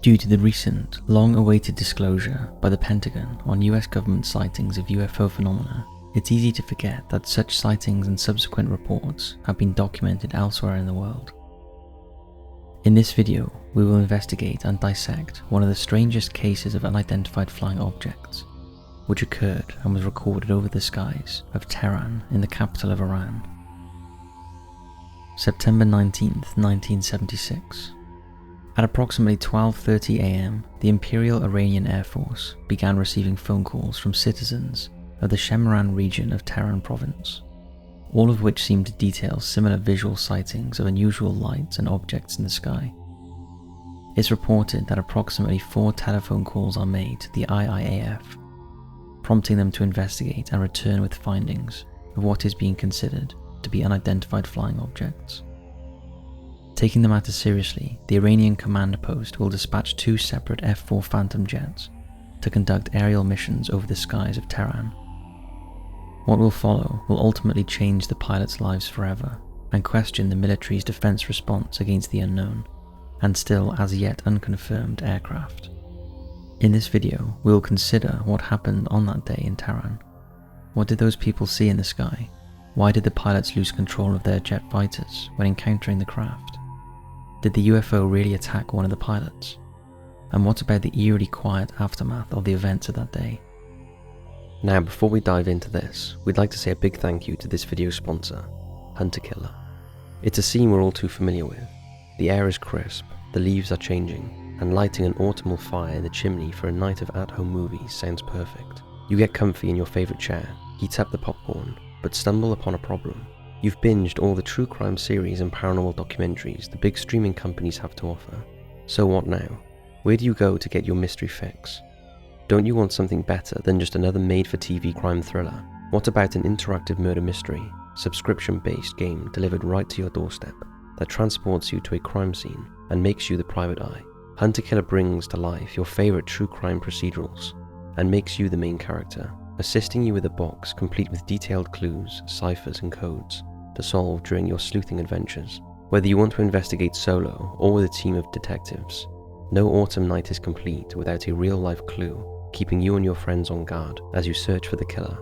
Due to the recent, long-awaited disclosure by the Pentagon on US government sightings of UFO phenomena, it's easy to forget that such sightings and subsequent reports have been documented elsewhere in the world. In this video, we will investigate and dissect one of the strangest cases of unidentified flying objects, which occurred and was recorded over the skies of Tehran in the capital of Iran. September 19th, 1976. At approximately 12:30 am, the Imperial Iranian Air Force began receiving phone calls from citizens of the Shemiran region of Tehran province, all of which seemed to detail similar visual sightings of unusual lights and objects in the sky. It's reported that approximately 4 telephone calls are made to the IIAF, prompting them to investigate and return with findings of what is being considered to be unidentified flying objects. Taking the matter seriously, the Iranian command post will dispatch 2 separate F-4 Phantom jets to conduct aerial missions over the skies of Tehran. What will follow will ultimately change the pilots' lives forever and question the military's defense response against the unknown and still as yet unconfirmed aircraft. In this video, we will consider what happened on that day in Tehran. What did those people see in the sky? Why did the pilots lose control of their jet fighters when encountering the craft? Did the UFO really attack one of the pilots? And what about the eerily quiet aftermath of the events of that day? Now, before we dive into this, we'd like to say a big thank you to this video's sponsor, Hunter-Killer. It's a scene we're all too familiar with. The air is crisp, the leaves are changing, and lighting an autumnal fire in the chimney for a night of at-home movies sounds perfect. You get comfy in your favourite chair, heat up the popcorn, but stumble upon a problem. You've binged all the true crime series and paranormal documentaries the big streaming companies have to offer. So what now? Where do you go to get your mystery fix? Don't you want something better than just another made-for-TV crime thriller? What about an interactive murder mystery, subscription-based game delivered right to your doorstep that transports you to a crime scene and makes you the private eye? Hunter-Killer brings to life your favourite true crime procedurals and makes you the main character, assisting you with a box complete with detailed clues, ciphers and codes to solve during your sleuthing adventures. Whether you want to investigate solo or with a team of detectives, no autumn night is complete without a real-life clue keeping you and your friends on guard as you search for the killer.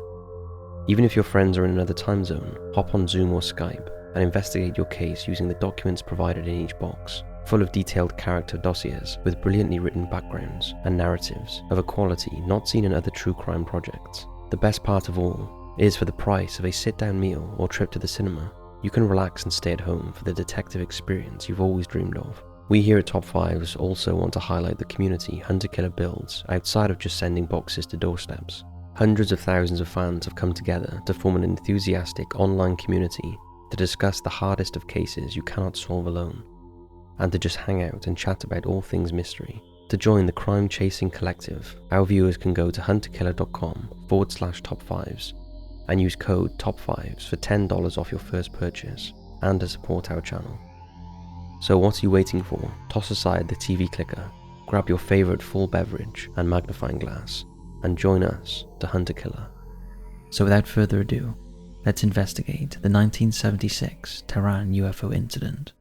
Even if your friends are in another time zone, hop on Zoom or Skype and investigate your case using the documents provided in each box, full of detailed character dossiers with brilliantly written backgrounds and narratives of a quality not seen in other true crime projects. The best part of all is for the price of a sit-down meal or trip to the cinema, you can relax and stay at home for the detective experience you've always dreamed of. We here at Top 5s also want to highlight the community Hunter-Killer builds outside of just sending boxes to doorsteps. Hundreds of thousands of fans have come together to form an enthusiastic online community to discuss the hardest of cases you cannot solve alone, and to just hang out and chat about all things mystery. To join the crime-chasing collective, our viewers can go to hunterkiller.com/top5s and use code TOP5s for $10 off your first purchase and to support our channel. So what are you waiting for? Toss aside the TV clicker, grab your favourite full beverage and magnifying glass, and join us to Hunter-Killer. So without further ado, let's investigate the 1976 Tehran UFO incident.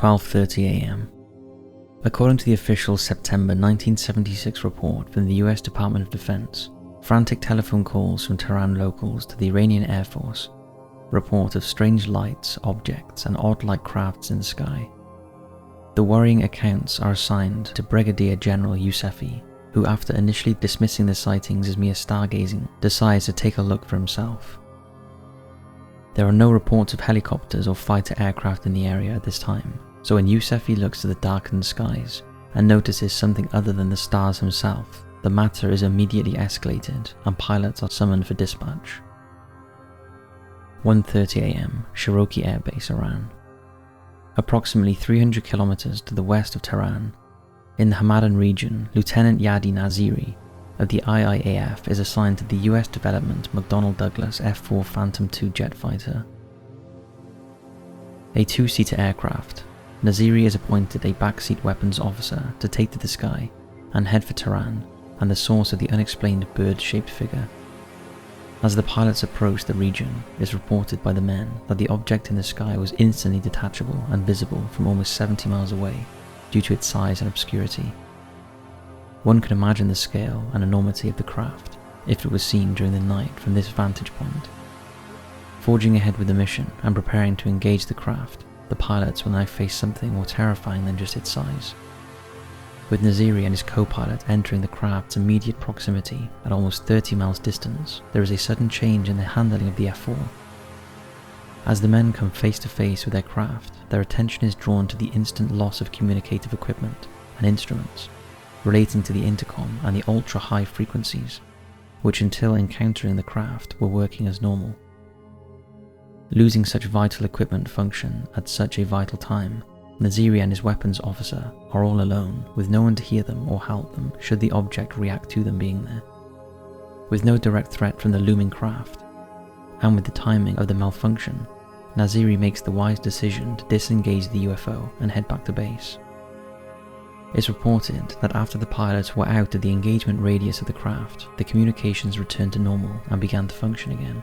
At 12:30 am. According to the official September 1976 report from the US Department of Defense, frantic telephone calls from Tehran locals to the Iranian Air Force report of strange lights, objects, and odd-like crafts in the sky. The worrying accounts are assigned to Brigadier General Yousefi, who, after initially dismissing the sightings as mere stargazing, decides to take a look for himself. There are no reports of helicopters or fighter aircraft in the area at this time, so when Yousefi looks to the darkened skies and notices something other than the stars himself, the matter is immediately escalated and pilots are summoned for dispatch. 1:30 am, Cherokee Air Base, Iran. Approximately 300 kilometers to the west of Tehran, in the Hamadan region, Lieutenant Yadi Naziri of the IIAF is assigned to the U.S. Development McDonnell Douglas F-4 Phantom II jet fighter. a two-seater aircraft, Naziri is appointed a backseat weapons officer to take to the sky and head for Tehran and the source of the unexplained bird-shaped figure. As the pilots approached the region, it is reported by the men that the object in the sky was instantly detachable and visible from almost 70 miles away due to its size and obscurity. One can imagine the scale and enormity of the craft if it was seen during the night from this vantage point. Forging ahead with the mission and preparing to engage the craft, the pilots will now face something more terrifying than just its size. With Naziri and his co-pilot entering the craft's immediate proximity at almost 30 miles distance, there is a sudden change in the handling of the F-4. As the men come face to face with their craft, their attention is drawn to the instant loss of communicative equipment and instruments relating to the intercom and the ultra-high frequencies, which until encountering the craft were working as normal. Losing such vital equipment function at such a vital time, Naziri and his weapons officer are all alone, with no one to hear them or help them should the object react to them being there. With no direct threat from the looming craft, and with the timing of the malfunction, Naziri makes the wise decision to disengage the UFO and head back to base. It's reported that after the pilots were out of the engagement radius of the craft, the communications returned to normal and began to function again.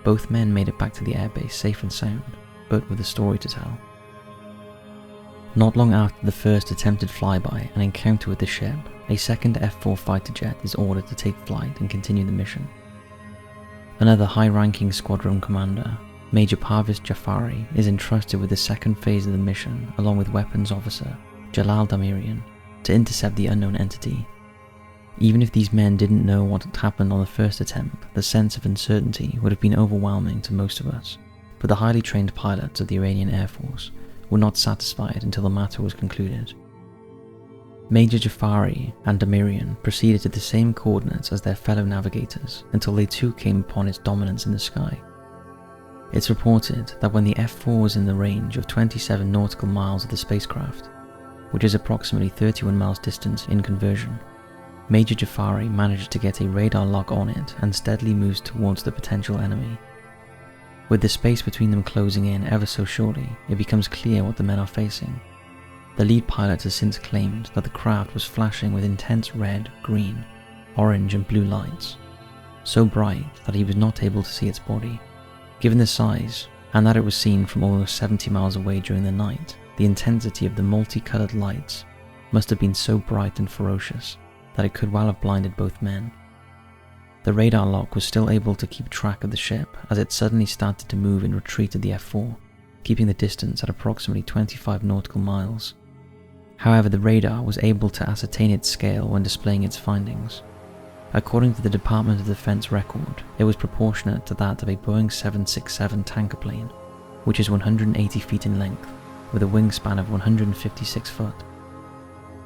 Both men made it back to the airbase safe and sound, but with a story to tell. Not long after the first attempted flyby and encounter with the ship, a second F-4 fighter jet is ordered to take flight and continue the mission. Another high-ranking squadron commander, Major Parviz Jafari, is entrusted with the second phase of the mission along with weapons officer Jalal Damirian to intercept the unknown entity. Even if these men didn't know what had happened on the first attempt, the sense of uncertainty would have been overwhelming to most of us, but the highly trained pilots of the Iranian Air Force were not satisfied until the matter was concluded. Major Jafari and Damirian proceeded to the same coordinates as their fellow navigators until they too came upon its dominance in the sky. It's reported that when the F-4 was in the range of 27 nautical miles of the spacecraft, which is approximately 31 miles distance in conversion, Major Jafari managed to get a radar lock on it and steadily moves towards the potential enemy. With the space between them closing in ever so surely, it becomes clear what the men are facing. The lead pilot has since claimed that the craft was flashing with intense red, green, orange and blue lights, so bright that he was not able to see its body. Given the size, and that it was seen from almost 70 miles away during the night, the intensity of the multicolored lights must have been so bright and ferocious that it could well have blinded both men. The radar lock was still able to keep track of the ship as it suddenly started to move in retreat of the F-4, keeping the distance at approximately 25 nautical miles. However, the radar was able to ascertain its scale when displaying its findings. According to the Department of Defense record, it was proportionate to that of a Boeing 767 tanker plane, which is 180 feet in length, with a wingspan of 156 foot.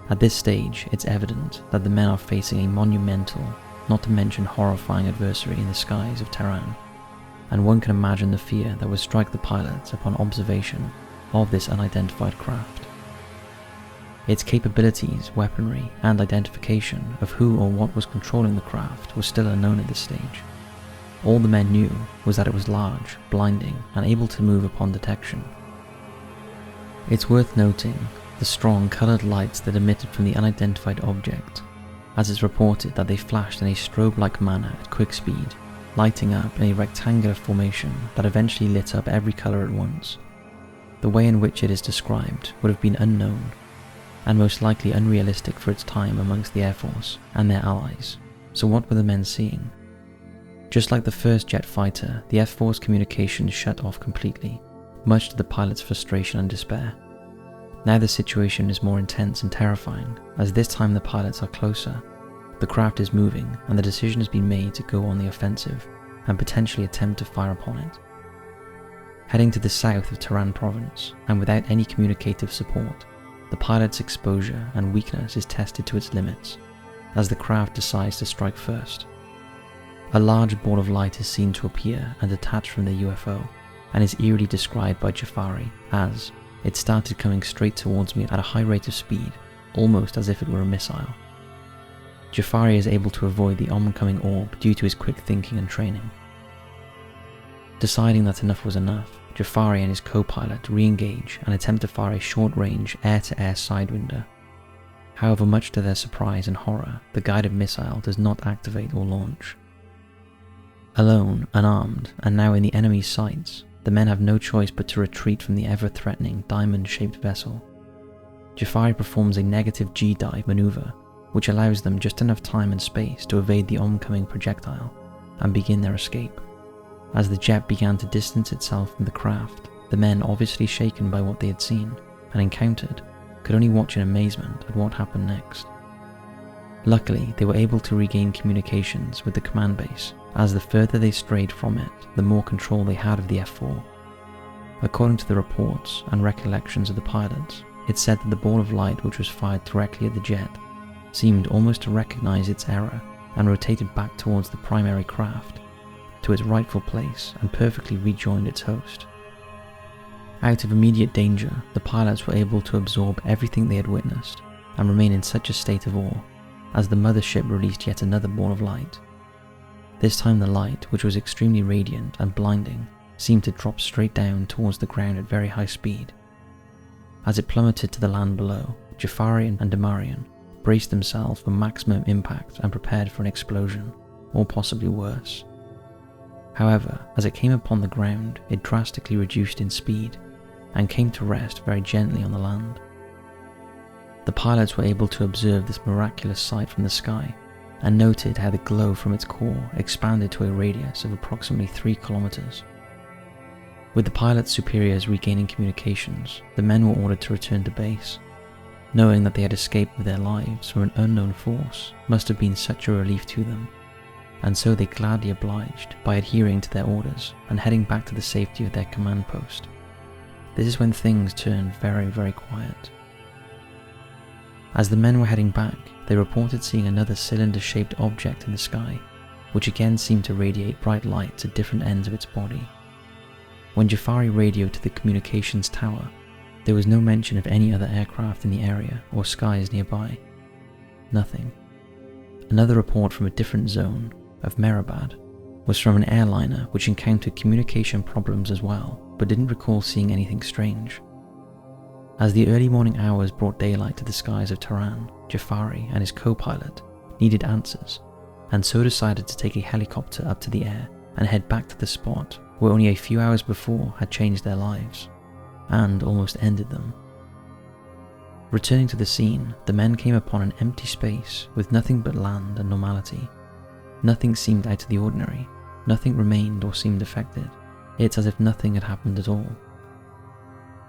At this stage, it's evident that the men are facing a monumental, not to mention horrifying adversary in the skies of Tehran, and one can imagine the fear that would strike the pilots upon observation of this unidentified craft. Its capabilities, weaponry, and identification of who or what was controlling the craft was still unknown at this stage. All the men knew was that it was large, blinding, and able to move upon detection. It's worth noting the strong coloured lights that emitted from the unidentified object, as it's reported that they flashed in a strobe-like manner at quick speed, lighting up in a rectangular formation that eventually lit up every colour at once. The way in which it is described would have been unknown, and most likely unrealistic for its time amongst the Air Force and their allies. So what were the men seeing? Just like the first jet fighter, the F-4's communications shut off completely, much to the pilot's frustration and despair. Now the situation is more intense and terrifying, as this time the pilots are closer. The craft is moving, and the decision has been made to go on the offensive, and potentially attempt to fire upon it. Heading to the south of Tehran province, and without any communicative support, the pilot's exposure and weakness is tested to its limits, as the craft decides to strike first. A large ball of light is seen to appear and detach from the UFO, and is eerily described by Jafari as, "It started coming straight towards me at a high rate of speed, almost as if it were a missile." Jafari is able to avoid the oncoming orb due to his quick thinking and training. Deciding that enough was enough, Jafari and his co-pilot re-engage and attempt to fire a short-range air-to-air sidewinder. However, much to their surprise and horror, the guided missile does not activate or launch. Alone, unarmed, and now in the enemy's sights, the men have no choice but to retreat from the ever-threatening diamond-shaped vessel. Jafari performs a negative G-dive maneuver, which allows them just enough time and space to evade the oncoming projectile and begin their escape. As the jet began to distance itself from the craft, the men, obviously shaken by what they had seen and encountered, could only watch in amazement at what happened next. Luckily, they were able to regain communications with the command base, as the further they strayed from it, the more control they had of the F-4. According to the reports and recollections of the pilots, it said that the ball of light which was fired directly at the jet seemed almost to recognize its error and rotated back towards the primary craft, to its rightful place, and perfectly rejoined its host. Out of immediate danger, the pilots were able to absorb everything they had witnessed and remain in such a state of awe as the mothership released yet another ball of light. This time the light, which was extremely radiant and blinding, seemed to drop straight down towards the ground at very high speed. As it plummeted to the land below, Jafari and Damarian braced themselves for maximum impact and prepared for an explosion, or possibly worse. However, as it came upon the ground, it drastically reduced in speed and came to rest very gently on the land. The pilots were able to observe this miraculous sight from the sky and noted how the glow from its core expanded to a radius of approximately 3 kilometers. With the pilot's superiors regaining communications, the men were ordered to return to base. Knowing that they had escaped with their lives from an unknown force must have been such a relief to them, and so they gladly obliged by adhering to their orders and heading back to the safety of their command post. This is when things turned very, very quiet. As the men were heading back, they reported seeing another cylinder-shaped object in the sky, which again seemed to radiate bright lights at different ends of its body. When Jafari radioed to the communications tower, there was no mention of any other aircraft in the area or skies nearby. Nothing. Another report from a different zone, of Mehrabad, was from an airliner which encountered communication problems as well, but didn't recall seeing anything strange. As the early morning hours brought daylight to the skies of Tehran, Jafari and his co-pilot needed answers, and so decided to take a helicopter up to the air and head back to the spot where only a few hours before had changed their lives, and almost ended them. Returning to the scene, the men came upon an empty space with nothing but land and normality. Nothing seemed out of the ordinary, nothing remained or seemed affected. It's as if nothing had happened at all.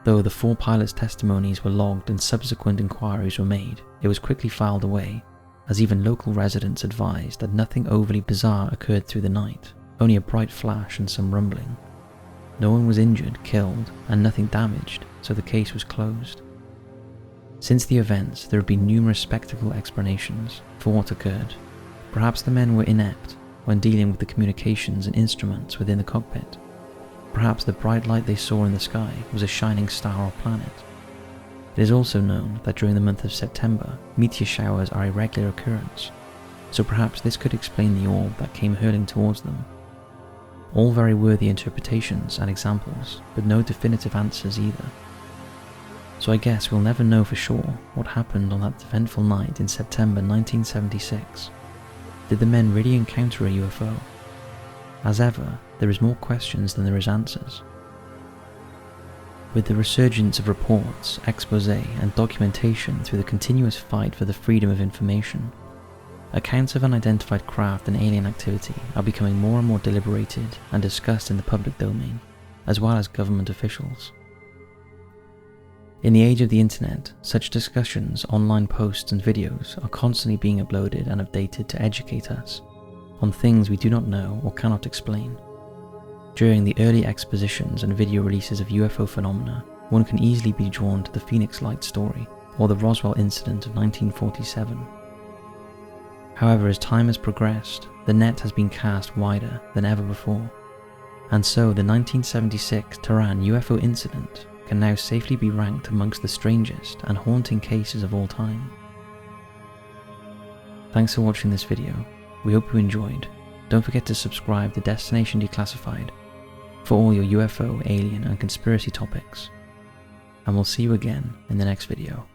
Though the 4 pilots' testimonies were logged and subsequent inquiries were made, it was quickly filed away, as even local residents advised that nothing overly bizarre occurred through the night, only a bright flash and some rumbling. No one was injured, killed, and nothing damaged, so the case was closed. Since the events, there have been numerous spectacle explanations for what occurred. Perhaps the men were inept when dealing with the communications and instruments within the cockpit. Perhaps the bright light they saw in the sky was a shining star or planet. It is also known that during the month of September, meteor showers are a regular occurrence, so perhaps this could explain the orb that came hurling towards them. All very worthy interpretations and examples, but no definitive answers either. So I guess we'll never know for sure what happened on that eventful night in September 1976. Did the men really encounter a UFO? As ever, there is more questions than there is answers. With the resurgence of reports, exposé, and documentation through the continuous fight for the freedom of information, accounts of unidentified craft and alien activity are becoming more and more deliberated and discussed in the public domain, as well as government officials. In the age of the internet, such discussions, online posts and videos are constantly being uploaded and updated to educate us on things we do not know or cannot explain. During the early expositions and video releases of UFO phenomena, one can easily be drawn to the Phoenix Light story or the Roswell incident of 1947. However, as time has progressed, the net has been cast wider than ever before, and so the 1976 Tehran UFO incident can now safely be ranked amongst the strangest and haunting cases of all time. Thanks for watching this video. We hope you enjoyed. Don't forget to subscribe to Destination Declassified for all your UFO, alien and conspiracy topics. And we'll see you again in the next video.